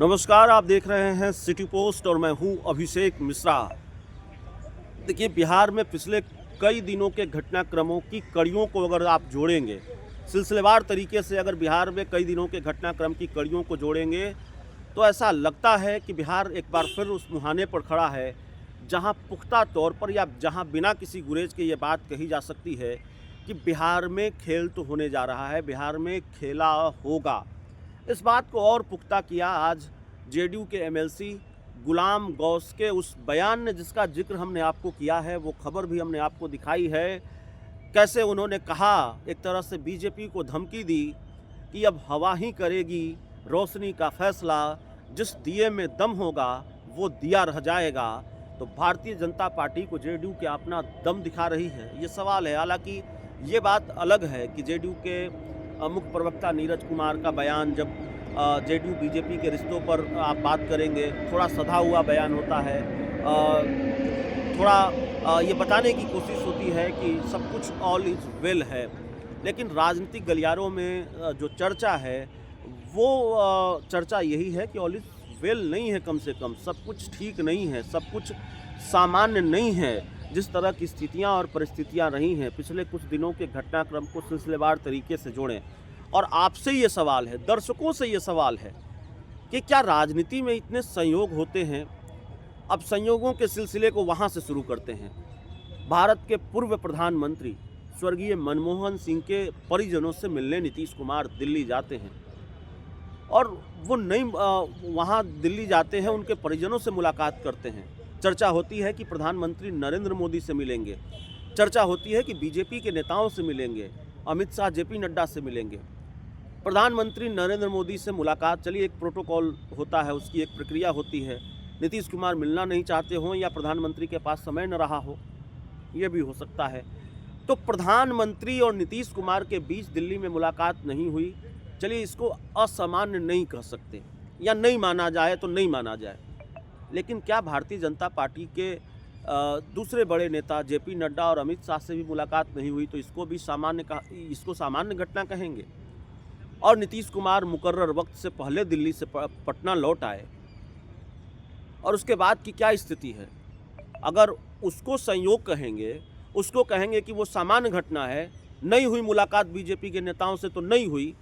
नमस्कार, आप देख रहे हैं सिटी पोस्ट और मैं हूं अभिषेक मिश्रा। देखिए, बिहार में पिछले कई दिनों के घटनाक्रमों की कड़ियों को अगर आप जोड़ेंगे, सिलसिलेवार तरीके से अगर बिहार में कई दिनों के घटनाक्रम की कड़ियों को जोड़ेंगे, तो ऐसा लगता है कि बिहार एक बार फिर उस मुहाने पर खड़ा है जहां पुख्ता तौर पर या जहां बिना किसी गुरेज के ये बात कही जा सकती है कि बिहार में खेल तो होने जा रहा है, बिहार में खेला होगा। इस बात को और पुख्ता किया आज जेडीयू के एमएलसी गुलाम गौस के उस बयान ने, जिसका जिक्र हमने आपको किया है, वो खबर भी हमने आपको दिखाई है। कैसे उन्होंने कहा, एक तरह से बीजेपी को धमकी दी कि अब हवा ही करेगी रोशनी का फैसला, जिस दिए में दम होगा वो दिया रह जाएगा। तो भारतीय जनता पार्टी को जेडीयू के अपना दम दिखा रही है, ये सवाल है। हालांकि ये बात अलग है कि जेडीयू के मुख्य प्रवक्ता नीरज कुमार का बयान, जब जेडीयू बीजेपी के रिश्तों पर आप बात करेंगे, थोड़ा सधा हुआ बयान होता है, थोड़ा ये बताने की कोशिश होती है कि सब कुछ ऑल इज वेल है। लेकिन राजनीतिक गलियारों में जो चर्चा है वो चर्चा यही है कि ऑल इज वेल नहीं है, कम से कम सब कुछ ठीक नहीं है, सब कुछ सामान्य नहीं है। जिस तरह की स्थितियां और परिस्थितियां रही हैं, पिछले कुछ दिनों के घटनाक्रम को सिलसिलेवार तरीके से जोड़ें। और आपसे ये सवाल है, दर्शकों से ये सवाल है कि क्या राजनीति में इतने संयोग होते हैं? अब संयोगों के सिलसिले को वहाँ से शुरू करते हैं। भारत के पूर्व प्रधानमंत्री स्वर्गीय मनमोहन सिंह के परिजनों से मिलने नीतीश कुमार दिल्ली जाते हैं और वो वहाँ दिल्ली जाते हैं, उनके परिजनों से मुलाकात करते हैं। चर्चा होती है कि प्रधानमंत्री नरेंद्र मोदी से मिलेंगे, चर्चा होती है कि बीजेपी के नेताओं से मिलेंगे, अमित शाह जेपी नड्डा से मिलेंगे। प्रधानमंत्री नरेंद्र मोदी से मुलाकात, चलिए एक प्रोटोकॉल होता है, उसकी एक प्रक्रिया होती है। नीतीश कुमार मिलना नहीं चाहते हों या प्रधानमंत्री के पास समय न रहा हो, ये भी हो सकता है। तो प्रधानमंत्री और नीतीश कुमार के बीच दिल्ली में मुलाकात नहीं हुई, चलिए इसको असामान्य नहीं कह सकते, या नहीं माना जाए तो नहीं माना जाए। लेकिन क्या भारतीय जनता पार्टी के दूसरे बड़े नेता जेपी नड्डा और अमित शाह से भी मुलाकात नहीं हुई, तो इसको सामान्य घटना कहेंगे? और नीतीश कुमार मुकर्रर वक्त से पहले दिल्ली से पटना लौट आए, और उसके बाद की क्या स्थिति है? अगर उसको संयोग कहेंगे, उसको कहेंगे कि वो सामान्य घटना है, नहीं हुई मुलाकात बीजेपी के नेताओं से तो नहीं हुई,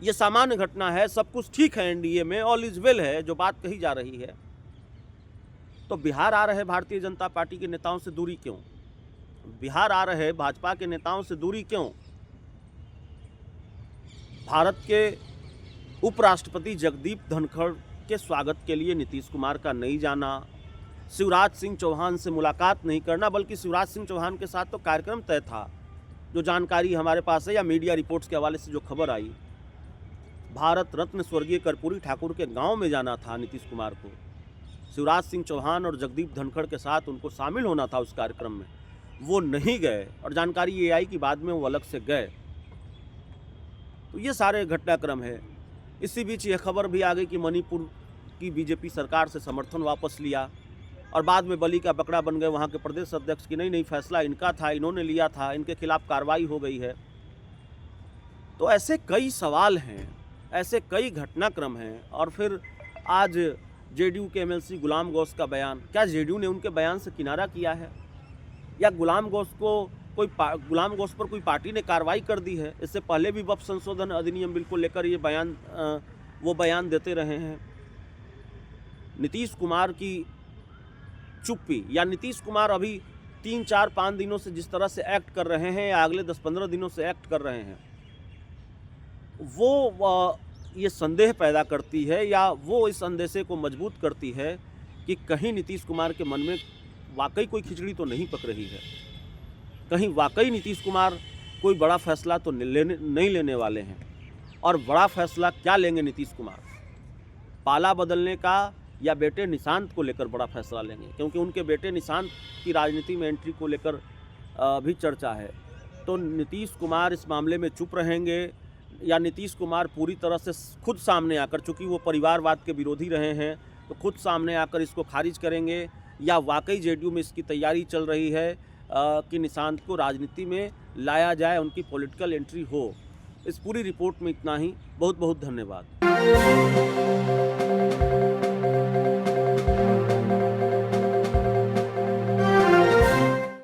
ये सामान्य घटना है, सब कुछ ठीक है, एनडीए में ऑल इज वेल है, जो बात कही जा रही है, तो बिहार आ रहे भारतीय जनता पार्टी के नेताओं से दूरी क्यों? बिहार आ रहे भाजपा के नेताओं से दूरी क्यों? भारत के उपराष्ट्रपति जगदीप धनखड़ के स्वागत के लिए नीतीश कुमार का नहीं जाना, शिवराज सिंह चौहान से मुलाकात नहीं करना, बल्कि शिवराज सिंह चौहान के साथ तो कार्यक्रम तय था, जो जानकारी हमारे पास है या मीडिया रिपोर्ट्स के हवाले से जो खबर आई, भारत रत्न स्वर्गीय कर्पूरी ठाकुर के गांव में जाना था नीतीश कुमार को। शिवराज सिंह चौहान और जगदीप धनखड़ के साथ उनको शामिल होना था उस कार्यक्रम में, वो नहीं गए, और जानकारी ये आई कि बाद में वो अलग से गए। तो ये सारे घटनाक्रम है। इसी बीच ये खबर भी आ गई कि मणिपुर की बीजेपी सरकार से समर्थन वापस लिया, और बाद में बलि का बकरा बन गए वहाँ के प्रदेश अध्यक्ष की, नहीं फैसला इनका था, इन्होंने लिया था, इनके खिलाफ कार्रवाई हो गई है। तो ऐसे कई सवाल हैं, ऐसे कई घटनाक्रम हैं। और फिर आज जेडीयू के एमएलसी गुलाम गौस का बयान, क्या जेडीयू ने उनके बयान से किनारा किया है, या गुलाम गौस पर कोई पार्टी ने कार्रवाई कर दी है? इससे पहले भी वक्फ संशोधन अधिनियम बिल को लेकर ये बयान देते रहे हैं। नीतीश कुमार की चुप्पी, या नीतीश कुमार अभी 3, 4, 5 दिनों से जिस तरह से एक्ट कर रहे हैं, या अगले 10-15 दिनों से एक्ट कर रहे हैं, वो ये संदेह पैदा करती है, या वो इस अंदेशे को मजबूत करती है कि कहीं नीतीश कुमार के मन में वाकई कोई खिचड़ी तो नहीं पक रही है, कहीं वाकई नीतीश कुमार कोई बड़ा फैसला तो नहीं लेने वाले हैं। और बड़ा फैसला क्या लेंगे नीतीश कुमार? पाला बदलने का, या बेटे निशांत को लेकर बड़ा फैसला लेंगे? क्योंकि उनके बेटे निशांत की राजनीति में एंट्री को लेकर भी चर्चा है। तो नीतीश कुमार इस मामले में चुप रहेंगे, या नीतीश कुमार पूरी तरह से खुद सामने आकर, चूँकि वो परिवारवाद के विरोधी रहे हैं, तो खुद सामने आकर इसको खारिज करेंगे, या वाकई जेडीयू में इसकी तैयारी चल रही है कि निशांत को राजनीति में लाया जाए, उनकी पॉलिटिकल एंट्री हो? इस पूरी रिपोर्ट में इतना ही। बहुत बहुत धन्यवाद।